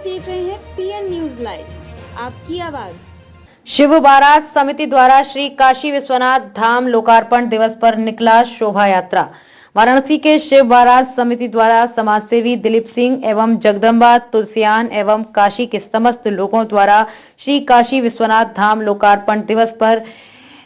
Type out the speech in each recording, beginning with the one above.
देख रहे हैं पीएन न्यूज लाइव, आपकी आवाज। शिव बारात समिति द्वारा श्री काशी विश्वनाथ धाम लोकार्पण दिवस पर निकला शोभा यात्रा। वाराणसी के शिव बारात समिति द्वारा समाजसेवी दिलीप सिंह एवं जगदम्बा तुलसियान एवं काशी के समस्त लोगों द्वारा श्री काशी विश्वनाथ धाम लोकार्पण दिवस पर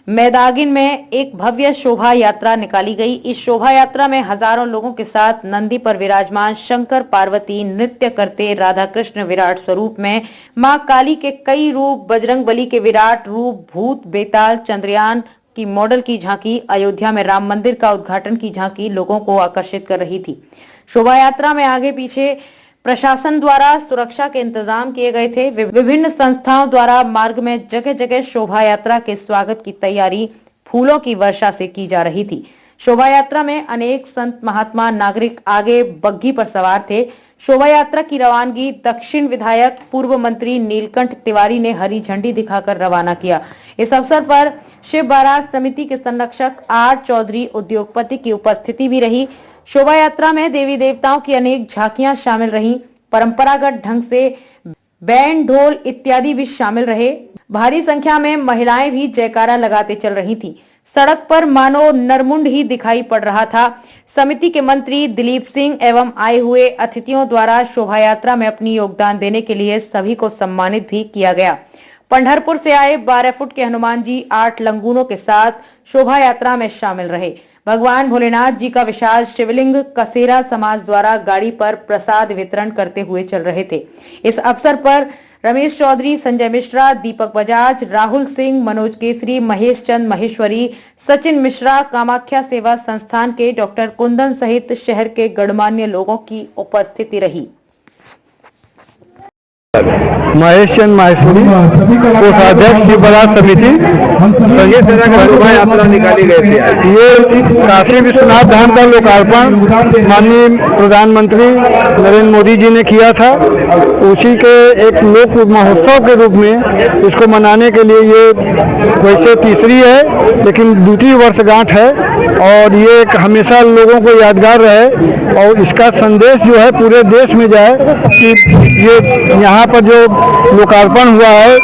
मैदागिन में एक भव्य शोभा यात्रा निकाली गई। इस शोभा यात्रा में हजारों लोगों के साथ नंदी पर विराजमान शंकर पार्वती नृत्य करते, राधा कृष्ण विराट स्वरूप में, मां काली के कई रूप, बजरंग बली के विराट रूप, भूत, बेताल, चंद्रयान की मॉडल की झांकी, अयोध्या में राम मंदिर का उद्घाटन की झांकी लोगों को आकर्षित कर रही थी। शोभा यात्रा में आगे पीछे प्रशासन द्वारा सुरक्षा के इंतजाम किए गए थे। विभिन्न संस्थाओं द्वारा मार्ग में जगह जगह शोभा यात्रा के स्वागत की तैयारी फूलों की वर्षा से की जा रही थी। शोभा यात्रा में अनेक संत महात्मा नागरिक आगे बग्घी पर सवार थे। शोभा यात्रा की रवानगी दक्षिण विधायक पूर्व मंत्री नीलकंठ तिवारी ने हरी झंडी दिखाकर रवाना किया। इस अवसर पर शिव बारात समिति के संरक्षक आर चौधरी उद्योगपति की उपस्थिति भी रही। शोभा यात्रा में देवी देवताओं की अनेक झांकियां शामिल रहीं। परंपरागत ढंग से बैंड, ढोल इत्यादि भी शामिल रहे। भारी संख्या में महिलाएं भी जयकारा लगाते चल रही थीं। सड़क पर मानो नरमुंड ही दिखाई पड़ रहा था। समिति के मंत्री दिलीप सिंह एवं आए हुए अतिथियों द्वारा शोभा यात्रा में अपनी योगदान देने के लिए सभी को सम्मानित भी किया गया। पंढरपुर से आए 12 फुट के हनुमान जी 8 लंगूरों के साथ शोभा यात्रा में शामिल रहे। भगवान भोलेनाथ जी का विशाल शिवलिंग कसेरा समाज द्वारा गाड़ी पर प्रसाद वितरण करते हुए चल रहे थे। इस अवसर पर रमेश चौधरी, संजय मिश्रा, दीपक बजाज, राहुल सिंह, मनोज केसरी, महेश चंद महेश्वरी, सचिन मिश्रा, कामाख्या सेवा संस्थान के डॉक्टर कुंदन सहित शहर के गणमान्य लोगों की उपस्थिति रही। महेश चंद माहेश्वरी, कोषाध्यक्ष शिव बारात समिति, संयुक्त शोभा यात्रा निकाली गई थी। ये काशी विश्वनाथ धाम का लोकार्पण माननीय प्रधानमंत्री नरेंद्र मोदी जी ने किया था। उसी के एक लोक महोत्सव के रूप में इसको मनाने के लिए ये वैसे तीसरी है, लेकिन दूसरी वर्षगांठ है और ये हमेशा लोगों को यादगार रहे और इसका संदेश जो है पूरे देश में जाए कि ये यहाँ पर जो लोकार्पण हुआ है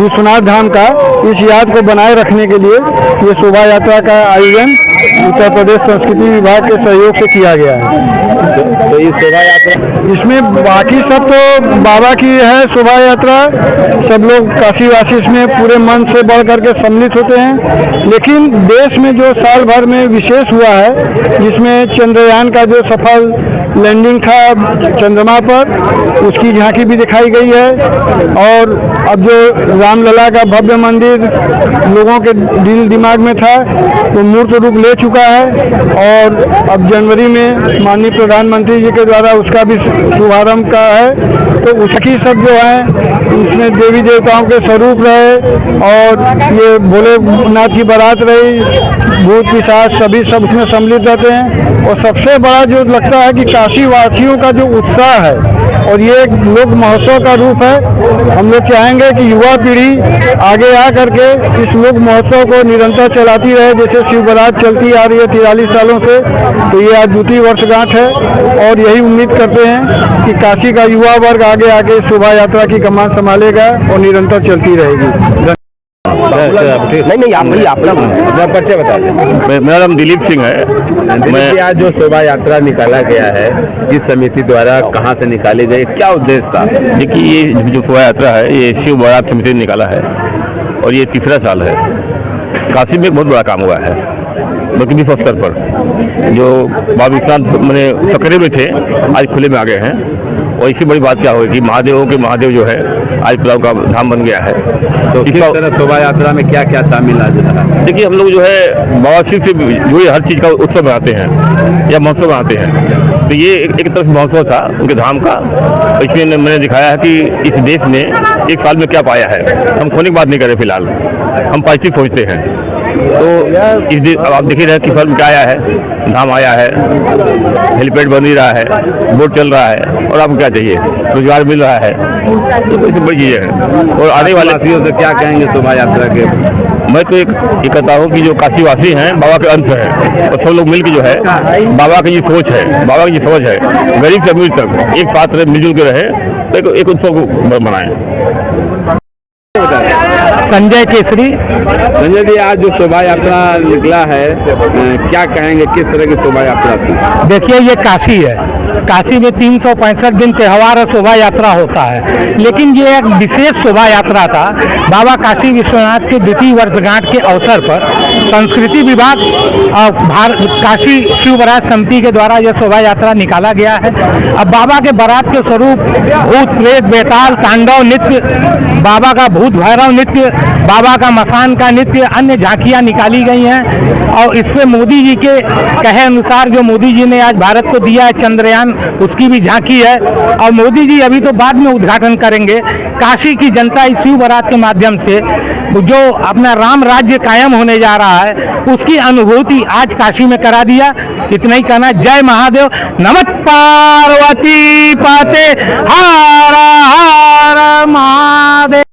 विश्वनाथ धाम का, इस याद को बनाए रखने के लिए ये शोभा यात्रा का आयोजन उत्तर प्रदेश संस्कृति विभाग के सहयोग से किया गया है। तो ये शोभा यात्रा इसमें बाकी सब तो बाबा की है शोभा यात्रा, सब लोग काशीवासी इसमें पूरे मन से बढ़ करके सम्मिलित होते हैं। लेकिन देश में जो साल भर में विशेष हुआ है, जिसमें चंद्रयान का जो सफल लैंडिंग था चंद्रमा पर, उसकी झांकी भी दिखाई गई है। और अब जो रामलला का भव्य मंदिर लोगों के दिल दिमाग में था वो मूर्त रूप ले चुका है और अब जनवरी में माननीय प्रधानमंत्री जी के द्वारा उसका भी शुभारंभ का है। तो उसकी सब जो है उसमें देवी देवताओं के स्वरूप रहे और ये भोलेनाथ की बारात रही, भूत पिशाच सभी सब उसमें सम्मिलित रहते हैं। और सबसे बड़ा जो लगता है कि काशी वासियों का जो उत्साह है और ये एक लोक महोत्सव का रूप है। हम लोग चाहेंगे कि युवा पीढ़ी आगे आ करके इस लोक महोत्सव को निरंतर चलाती रहे, जैसे शिव बारात चलती आ रही है 43 सालों से। तो ये आज दूसरी वर्षगांठ है और यही उम्मीद करते हैं कि काशी का युवा वर्ग आगे आगे शोभा यात्रा की कमान संभालेगा और निरंतर चलती रहेगी। नहीं आप अपना परिचय बता दें। मेरा नाम दिलीप सिंह है। मैं आज जो शोभा यात्रा निकाला गया है, इस समिति द्वारा कहाँ से निकाली गई, क्या उद्देश्य था? देखिए, ये जो शोभा यात्रा है ये शिव बारात समिति ने निकाला है और ये तीसरा साल है। काशी में एक बहुत बड़ा काम हुआ है, बल्कि विश्व स्तर पर जो बाबा विश्वनाथ मैंने सकरे में थे आज खुले में आ गए हैं। और इससे बड़ी बात क्या होगी कि महादेवों के महादेव जो है आज पुलाव का धाम बन गया है। तो इस तरह शोभा यात्रा में क्या क्या शामिल है? देखिए, हम लोग जो है बाबा शिव से जुड़े हर चीज़ का उत्सव बनाते हैं या महोत्सव बनाते हैं। तो ये एक तरफ महोत्सव था उनके धाम का। इसमें मैंने दिखाया है कि इस देश ने एक साल में क्या पाया है। हम खोने की बात नहीं कर रहे फिलहाल, हम पॉजिटिव सोचते हैं। तो इस दिन अब आप देख ही रहे कि फल क्या आया है, धाम आया है, हेलीपैड बन ही रहा है, बोट चल रहा है और आपको क्या चाहिए, रोजगार मिल रहा है। तो इससे बड़ी चीज़ है। और आने वाले से क्या कहेंगे शोभा यात्रा के मैं तो एक कहता हूँ कि जो काशीवासी हैं बाबा के अंश है, और सब लोग मिलकर जो है बाबा की ये सोच है, बाबा की ये समझ है, गरीब से अमीर तक एक साथ रहे, मिलजुल के रहे, तो एक उत्सव को मनाएं। संजय केसरी। संजय जी, आज जो शोभा यात्रा निकला है, क्या कहेंगे, किस तरह की शोभा यात्रा थी? देखिए, ये काशी है, काशी में 365 दिन त्योहार और शोभा यात्रा होता है, लेकिन ये एक विशेष शोभा यात्रा था। बाबा काशी विश्वनाथ के द्वितीय वर्षगांठ के अवसर पर संस्कृति विभाग और काशी शिव बारात समिति के द्वारा यह शोभा यात्रा निकाला गया है। अब बाबा के बारात के स्वरूप भूत प्रेत बेताल तांडव नृत्य, बाबा का भूत भैरव नृत्य, बाबा का मसान का नृत्य, अन्य झांकियां निकाली गई हैं। और इसमें मोदी जी के कहे अनुसार जो मोदी जी ने आज भारत को दिया है चंद्रयान, उसकी भी झांकी है। और मोदी जी अभी तो बाद में उद्घाटन करेंगे। काशी की जनता इस शिव बारात के माध्यम से जो अपना राम राज्य कायम होने जा रहा है, उसकी अनुभूति आज काशी में करा दिया। इतना ही कहना, जय महादेव, नमः पार्वती पाते।